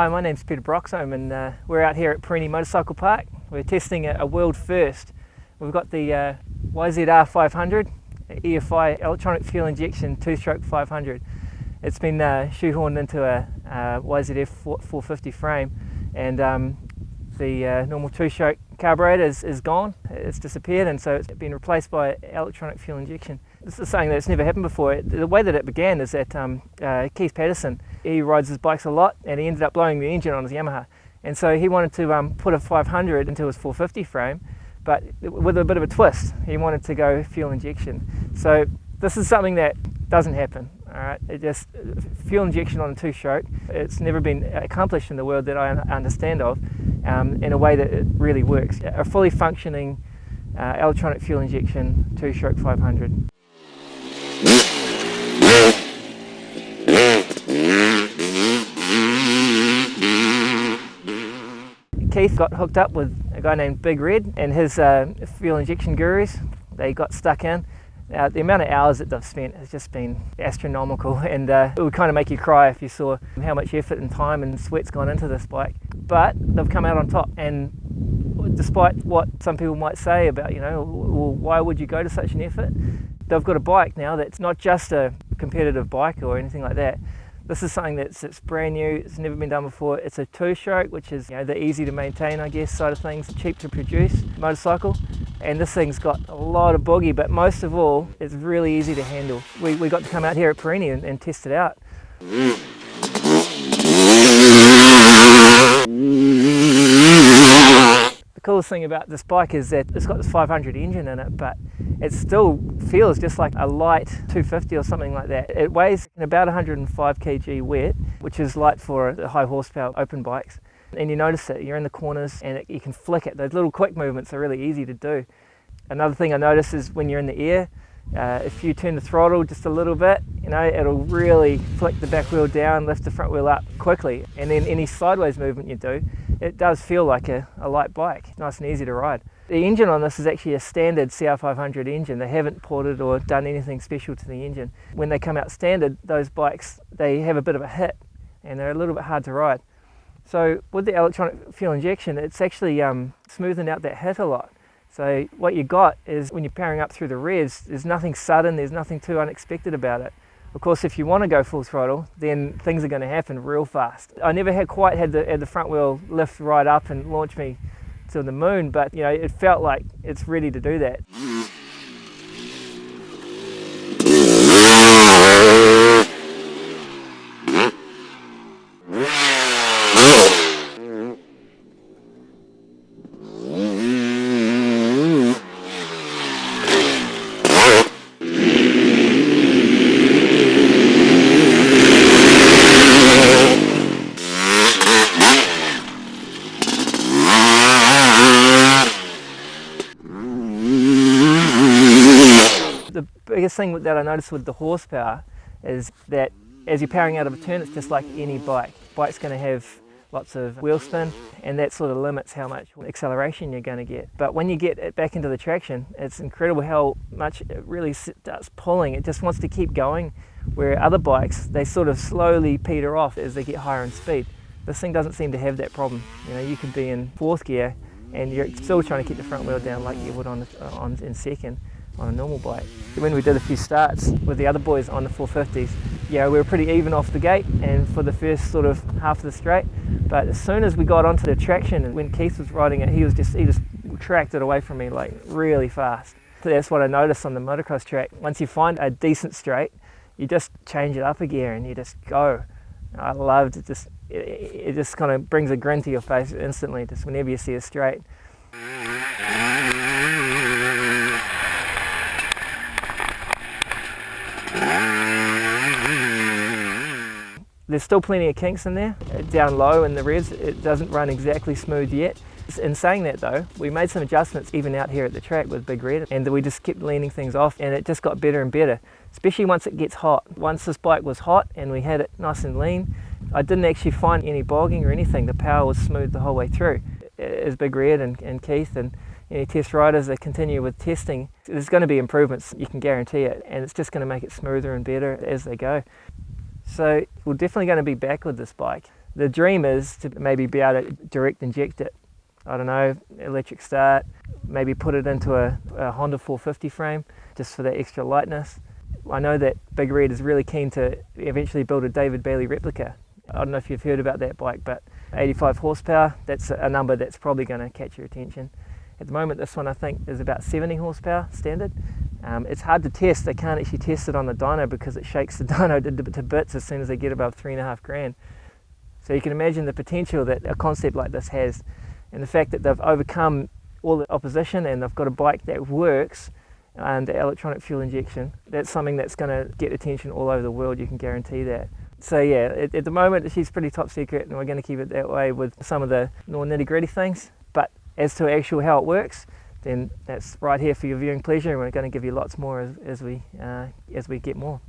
Hi, my name's Peter Broxham and we're out here at Perini Motorcycle Park. We're testing a world first. We've got the CR500 EFI electronic fuel injection 2-stroke 500. It's been shoehorned into a YZF 450 frame, and the normal 2-stroke carburetor is gone. It's disappeared, and so it's been replaced by electronic fuel injection. This is something that's never happened before. The way that it began is that Keith Patterson, he rides his bikes a lot, and he ended up blowing the engine on his Yamaha. And so he wanted to put a 500 into his 450 frame, but with a bit of a twist. He wanted to go fuel injection. So this is something that doesn't happen. All right, fuel injection on a 2-stroke. It's never been accomplished in the world that I understand of in a way that it really works. A fully functioning electronic fuel injection 2-stroke 500. Keith got hooked up with a guy named Big Red and his fuel injection gurus. They got stuck in. The amount of hours that they've spent has just been astronomical, and it would kind of make you cry if you saw how much effort and time and sweat's gone into this bike. But they've come out on top, and despite what some people might say about, well, why would you go to such an effort? They've got a bike now that's not just a competitive bike or anything like that. This is something that's brand new. It's never been done before. It's a 2-stroke, which is the easy to maintain, I guess, side of things, cheap to produce motorcycle. And this thing's got a lot of boogie, but most of all, it's really easy to handle. We got to come out here at Perini and test it out. The coolest thing about this bike is that it's got this 500 engine in it, but it still feels just like a light 250 or something like that. It weighs about 105 kg wet, which is light for the high horsepower open bikes. And you notice it, you're in the corners and you can flick it. Those little quick movements are really easy to do. Another thing I notice is when you're in the air, if you turn the throttle just a little bit, it'll really flick the back wheel down, lift the front wheel up quickly. And then any sideways movement you do, it does feel like a light bike, nice and easy to ride. The engine on this is actually a standard CR500 engine. They haven't ported or done anything special to the engine. When they come out standard, those bikes, they have a bit of a hit and they're a little bit hard to ride. So with the electronic fuel injection, it's actually smoothing out that hit a lot. So what you got is when you're powering up through the revs, there's nothing sudden, there's nothing too unexpected about it. Of course, if you want to go full throttle, then things are going to happen real fast. I never quite had the front wheel lift right up and launch me to the moon, but it felt like it's ready to do that. The biggest thing that I noticed with the horsepower is that as you're powering out of a turn, it's just like any bike. Bike's going to have lots of wheel spin, and that sort of limits how much acceleration you're going to get. But when you get it back into the traction, it's incredible how much it really starts pulling. It just wants to keep going, where other bikes, they sort of slowly peter off as they get higher in speed. This thing doesn't seem to have that problem. You could be in 4th gear and you're still trying to keep the front wheel down like you would in 2nd on a normal bike. When we did a few starts with the other boys on the 450s, we were pretty even off the gate and for the first sort of half of the straight. But as soon as we got onto the traction and when Keith was riding it, he just tracked it away from me like really fast. That's what I noticed on the motocross track. Once you find a decent straight, you just change it up a gear and you just go. I loved it. It just kind of brings a grin to your face instantly, just whenever you see a straight. There's still plenty of kinks in there. Down low in the revs, it doesn't run exactly smooth yet. In saying that though, we made some adjustments even out here at the track with Big Red, and we just kept leaning things off and it just got better and better, especially once it gets hot. Once this bike was hot and we had it nice and lean, I didn't actually find any bogging or anything. The power was smooth the whole way through. As Big Red and Keith and any test riders that continue with testing, there's going to be improvements, you can guarantee it, and it's just going to make it smoother and better as they go. So we're definitely going to be back with this bike. The dream is to maybe be able to direct inject it. I don't know, electric start, maybe put it into a Honda 450 frame just for that extra lightness. I know that Big Red is really keen to eventually build a David Bailey replica. I don't know if you've heard about that bike, but 85 horsepower, that's a number that's probably going to catch your attention. At the moment, this one I think is about 70 horsepower standard. It's hard to test. They can't actually test it on the dyno because it shakes the dyno to bits as soon as they get above 3.5 grand. So you can imagine the potential that a concept like this has, and the fact that they've overcome all the opposition and they've got a bike that works and the electronic fuel injection. That's something that's going to get attention all over the world, you can guarantee that. So yeah, at the moment she's pretty top secret, and we're going to keep it that way with some of the more nitty-gritty things. But as to actual how it works, then that's right here for your viewing pleasure, and we're going to give you lots more as we get more.